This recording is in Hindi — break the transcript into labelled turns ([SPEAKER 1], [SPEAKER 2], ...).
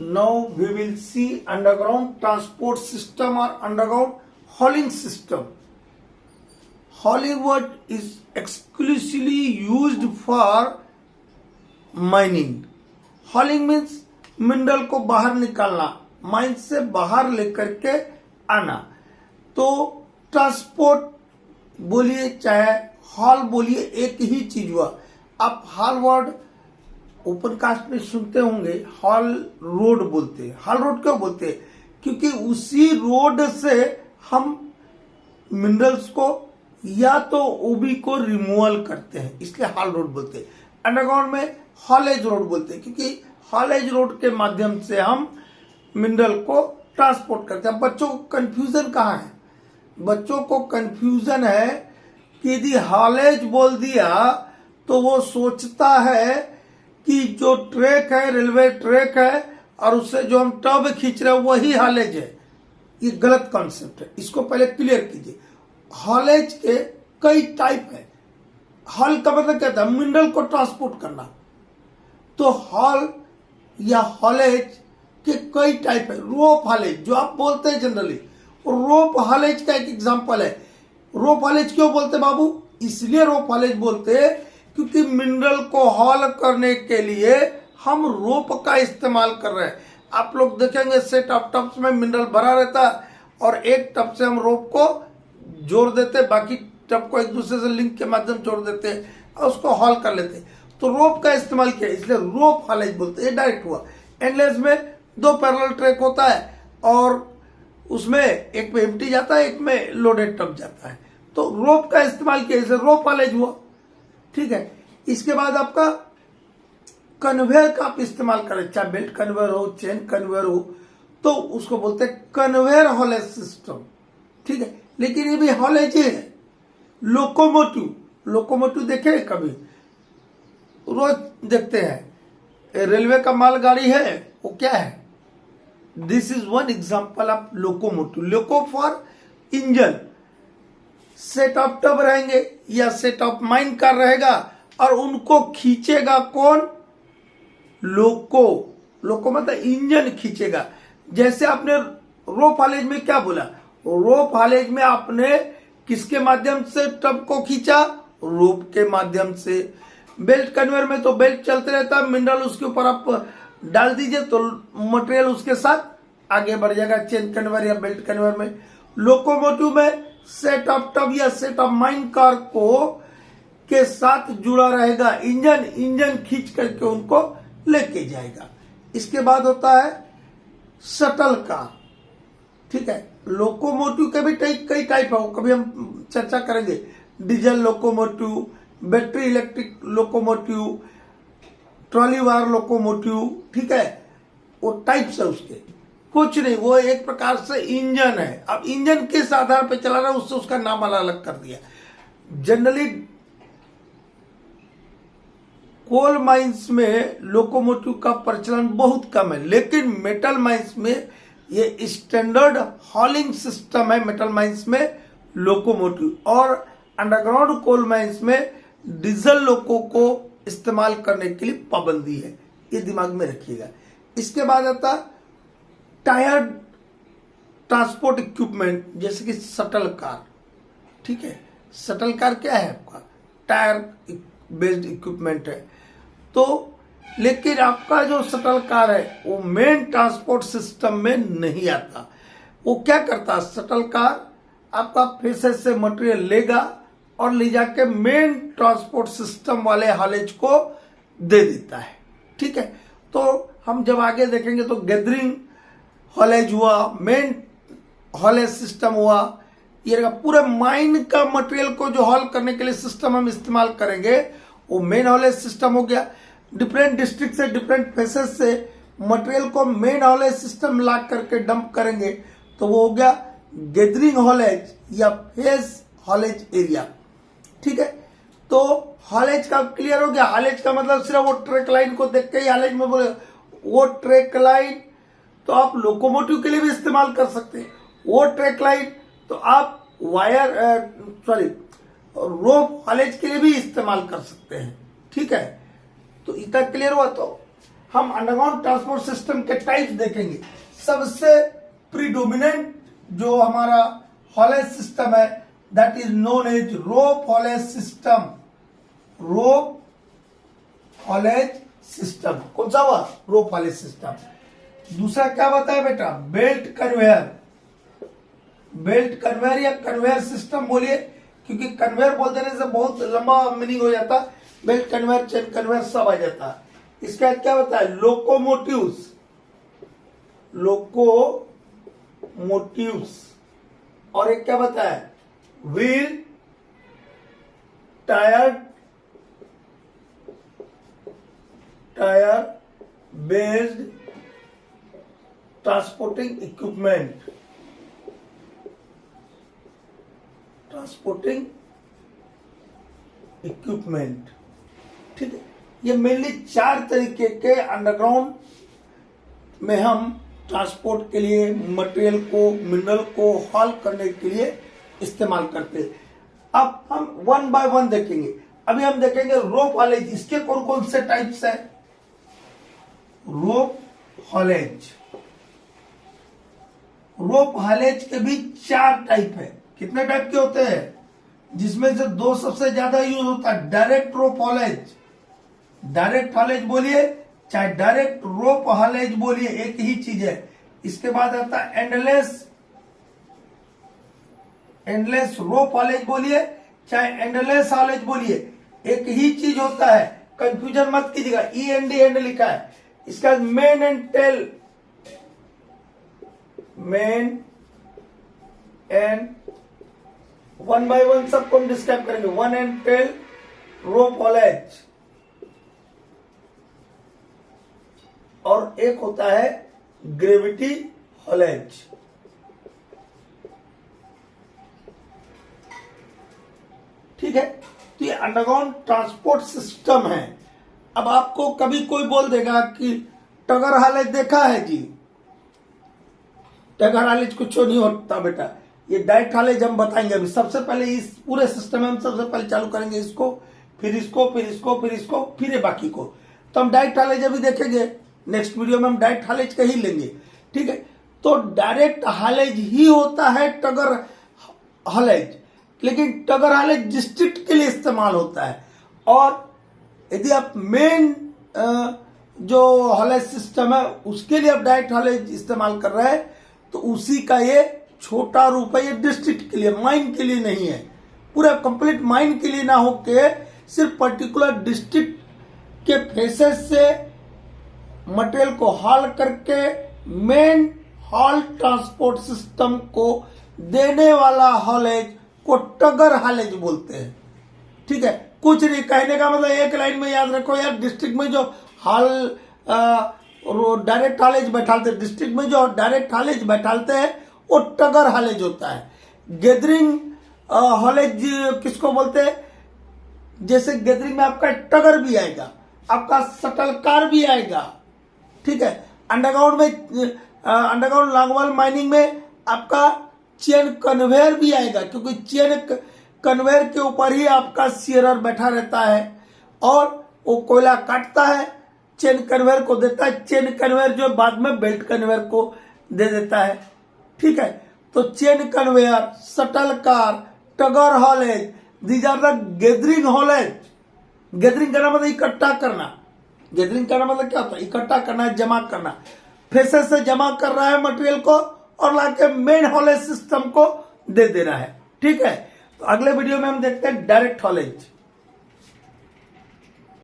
[SPEAKER 1] Now we will see underground transport system or underground hauling system. Hauling word is exclusively used for mining. Hauling means mineral को बाहर निकालना, माइन से बाहर लेकर के आना. तो ट्रांसपोर्ट बोलिए चाहे हॉल बोलिए, एक ही चीज हुआ. आप हॉल वर्ड ओपन कास्ट में सुनते होंगे, हॉल रोड बोलते हैं. हॉल रोड क्यों बोलते हैं? क्योंकि उसी रोड से हम मिनरल्स को या तो ओबी को रिमूवल करते हैं, इसलिए हॉल रोड बोलते हैं. अंडरग्राउंड में हॉलेज रोड बोलते हैं, क्योंकि हॉलेज रोड के माध्यम से हम मिनरल को ट्रांसपोर्ट करते हैं. बच्चों को कंफ्यूजन कहाँ है? बच्चों को कंफ्यूजन है कि यदि हॉलेज बोल दिया तो वो सोचता है कि जो ट्रैक है, रेलवे ट्रैक है, और उससे जो हम टब खींच रहे हैं वही हॉलेज है. ये गलत कॉन्सेप्ट है, इसको पहले क्लियर कीजिए. हॉलेज के कई टाइप है. हॉल का मतलब क्या था? मिनरल को ट्रांसपोर्ट करना. तो हॉल या हॉलेज के कई टाइप है. रोप हॉलेज जो आप बोलते हैं जनरली, रोप हॉलेज का एक एग्जांपल है. रोप हॉलेज क्यों बोलते बाबू? इसलिए रोप हॉलेज बोलते हैं क्योंकि मिनरल को हॉल करने के लिए हम रोप का इस्तेमाल कर रहे हैं. आप लोग देखेंगे सेट ऑफ टब्स में मिनरल भरा रहता है और एक टब से हम रोप को जोड़ देते, बाकी टब को एक दूसरे से लिंक के माध्यम जोड़ देते हैं और उसको हॉल कर लेते हैं. तो रोप का इस्तेमाल किया, इसलिए रोप हॉलेज बोलते हैं. डायरेक्ट हुआ. एंडलेस में दो पैरेलल ट्रैक होता है और उसमें एक में एम्प्टी जाता है, एक में लोडेड टब जाता है. तो रोप का इस्तेमाल किया, इसलिए रोप हॉलेज हुआ. ठीक है. इसके बाद आपका कन्वेयर का आप इस्तेमाल करें, चाहे बेल्ट कन्वेयर हो, चेन कन्वेयर हो, तो उसको बोलते हैं कन्वेयर हॉलेज सिस्टम. ठीक है. लेकिन ये भी हॉलेज ही है. लोकोमोटिव, लोकोमोटिव देखे कभी? रोज देखते हैं. रेलवे का मालगाड़ी है, वो क्या है? This is one example of locomotive. Loco for engine. Set of tub रहेंगे या सेट ऑफ माइन कार रहेगा और उनको खींचेगा कौन? लोको. लोको मतलब इंजन खींचेगा. जैसे आपने रोप हॉलेज में क्या बोला? रोप हॉलेज में आपने किसके माध्यम से टब को खींचा? रोप के माध्यम से. बेल्ट कन्वेयर में तो बेल्ट चलते रहता है, मिनरल उसके ऊपर आप डाल दीजिए तो मटेरियल उसके साथ आगे बढ़ जाएगा. चेन कन्वेयर या बेल्ट कन्वेयर में. लोकोमोटिव में सेट ऑफ टब या सेट ऑफ माइन कार को के साथ जुड़ा रहेगा इंजन. इंजन खींच करके उनको लेके जाएगा. इसके बाद होता है शटल कार. ठीक है. लोकोमोटिव के भी कई टाइप है, कभी हम चर्चा करेंगे. Diesel locomotive, battery electric locomotive, trolley wire locomotive. ठीक है. वो टाइप्स है उसके. कुछ नहीं, वो एक प्रकार से इंजन है. अब इंजन किस आधार पर चला रहा है उससे उसका नाम अलग अलग कर दिया. जनरली कोल माइंस में लोकोमोटिव का प्रचलन बहुत कम है, लेकिन मेटल माइंस में ये स्टैंडर्ड हॉलिंग सिस्टम है. मेटल माइंस में लोकोमोटिव. और अंडरग्राउंड कोल माइंस में डीजल लोको को इस्तेमाल करने के लिए पाबंदी है. ये दिमाग में रखिएगा. इसके बाद आता टायर ट्रांसपोर्ट इक्विपमेंट, जैसे कि शटल कार. ठीक है. शटल कार क्या है? आपका टायर बेस्ड इक्विपमेंट है. तो लेकिन आपका जो शटल कार है वो मेन ट्रांसपोर्ट सिस्टम में नहीं आता. वो क्या करता है? शटल कार आपका फेसेस से मटेरियल लेगा और ले जाके मेन ट्रांसपोर्ट सिस्टम वाले हॉलेज को दे देता है. ठीक है. तो हम जब आगे देखेंगे तो गैदरिंग हॉलेज हुआ, मेन हॉलेज सिस्टम हुआ. ये पूरे माइन का मटेरियल को जो हॉल करने के लिए सिस्टम हम इस्तेमाल करेंगे वो मेन हॉलेज सिस्टम हो गया. डिफरेंट डिस्ट्रिक्ट से, डिफरेंट फेसेस से मटेरियल को मेन हॉलेज सिस्टम ला करके डंप करेंगे तो वो हो गया गैदरिंग हॉलेज या फेस हॉलेज एरिया. ठीक है. तो हॉलेज का क्लियर हो गया. हॉलेज का मतलब सिर्फ वो ट्रैक लाइन को देख के ही हॉलेज में बोले. वो ट्रैक लाइन तो आप लोकोमोटिव के लिए भी इस्तेमाल कर सकते हैं. वो ट्रैक लाइन तो आप वायर रोप हॉलेज के लिए भी इस्तेमाल कर सकते हैं. ठीक है. तो इतना क्लियर हुआ. तो हम अंडरग्राउंड ट्रांसपोर्ट सिस्टम के टाइप्स देखेंगे। सबसे प्रीडोमिनेंट जो हमारा हॉलेज सिस्टम है that is known as rope haulage system. Rope haulage system कौन सा हुआ? Rope haulage system. दूसरा क्या बताया बेटा? Belt conveyor. बेल्ट कन्वेयर या कन्वेयर सिस्टम बोलिए, क्योंकि कन्वेयर बोल देने से बहुत लंबा मीनिंग हो जाता। बेल्ट कन्वेयर, चेन कन्वेयर सब आ जाता। इसके बाद क्या बताया? लोकोमोटिव्स। लोकोमोटिव्स। और एक क्या बताया? Wheel tyre based transporting equipment. Transporting equipment, ठीक है। ये मेनली 4 तरीके के अंडरग्राउंड में हम ट्रांसपोर्ट के लिए मटेरियल को, मिनरल को हॉल करने के लिए इस्तेमाल करते हैं। अब हम 1 बाय 1 देखेंगे। अभी हम देखेंगे रोप हॉलेज। इसके कौन कौन से टाइप्स है? रोप हॉलेज। रोप हॉलेज के भी 4 टाइप है। कितने टाइप के होते हैं? जिसमें से 2 सबसे ज्यादा यूज होता है। डायरेक्ट रोप हॉलेज। डायरेक्ट हॉलेज बोलिए चाहे डायरेक्ट रोप हॉलेज बोलिए, एक ही चीज है। इसके बाद आता है एंडलेस रोप हॉलेज बोलिए चाहे एंडलेस हॉलेज बोलिए, एक ही चीज होता है। कंफ्यूजन मत कीजिएगा। END एंड लिखा है। इसका main end tail, main end 1 by 1 सबको हम डिस्क्राइब करेंगे। 1 एंड टेल रोप हॉलेज, और एक होता है ग्रेविटी हॉलेज। ठीक है, तो ये अंडरग्राउंड ट्रांसपोर्ट सिस्टम है। अब आपको कभी कोई बोल देगा कि टगर हॉलेज देखा है जी? टगर हॉलेज कुछ नहीं होता बेटा। ये डायरेक्ट हॉलेज हम बताएंगे। अभी सबसे पहले इस पूरे सिस्टम में हम सबसे पहले चालू करेंगे इसको, फिर इसको, फिर इसको, फिर इसको, फिर ये बाकी को। तो हम डायरेक्ट हॉलेज अभी देखेंगे। नेक्स्ट वीडियो में हम डायरेक्ट हॉलेज का ही लेंगे। ठीक है, तो डायरेक्ट हॉलेज ही होता है टगर हॉलेज, लेकिन टगर हॉलेज डिस्ट्रिक्ट के लिए इस्तेमाल होता है। और यदि आप मेन जो हॉलेज सिस्टम है उसके लिए आप डायरेक्ट हॉलेज इस्तेमाल कर रहे हैं, तो उसी का ये छोटा रूप है। ये डिस्ट्रिक्ट के लिए, माइन के लिए नहीं है। पूरा कंप्लीट माइन के लिए ना होके सिर्फ पर्टिकुलर डिस्ट्रिक्ट के फेसेस से मटेरियल को हॉल करके मेन हॉल ट्रांसपोर्ट सिस्टम को देने वाला हॉलेज को टगर हॉलेज बोलते हैं। ठीक है, कुछ नहीं कहने का मतलब, एक लाइन में याद रखो यार। डिस्ट्रिक्ट में जो हॉल डायरेक्ट हॉलेज बैठाते, डिस्ट्रिक्ट में जो डायरेक्ट हॉलेज बैठाते हैं वो टगर हॉलेज होता है। गैदरिंग हॉलेज किसको बोलते हैं? जैसे गैदरिंग में आपका टगर भी आएगा, आपका शटल कार भी आएगा। ठीक है, अंडरग्राउंड में, अंडरग्राउंड लॉन्गवॉल माइनिंग में आपका चेन कन्वेयर भी आएगा, क्योंकि चेन कन्वेयर के ऊपर ही आपका शेयरर बैठा रहता है और वो कोयला काटता है, चेन कन्वेयर को देता है। चेन कन्वेयर जो बाद में बेल्ट कन्वेयर को दे देता है। ठीक है, तो chain conveyor, shuttle car, tugger haulage, these are the gathering haulage. Gathering करना मतलब इकट्ठा करना। गैदरिंग करना मतलब क्या होता है? इकट्ठा करना, जमा करना। फेसेस से जमा कर रहा है मटेरियल को और लाके मेन हॉलेज सिस्टम को दे रहा है। ठीक है, तो अगले वीडियो में हम देखते हैं डायरेक्ट हॉलेज।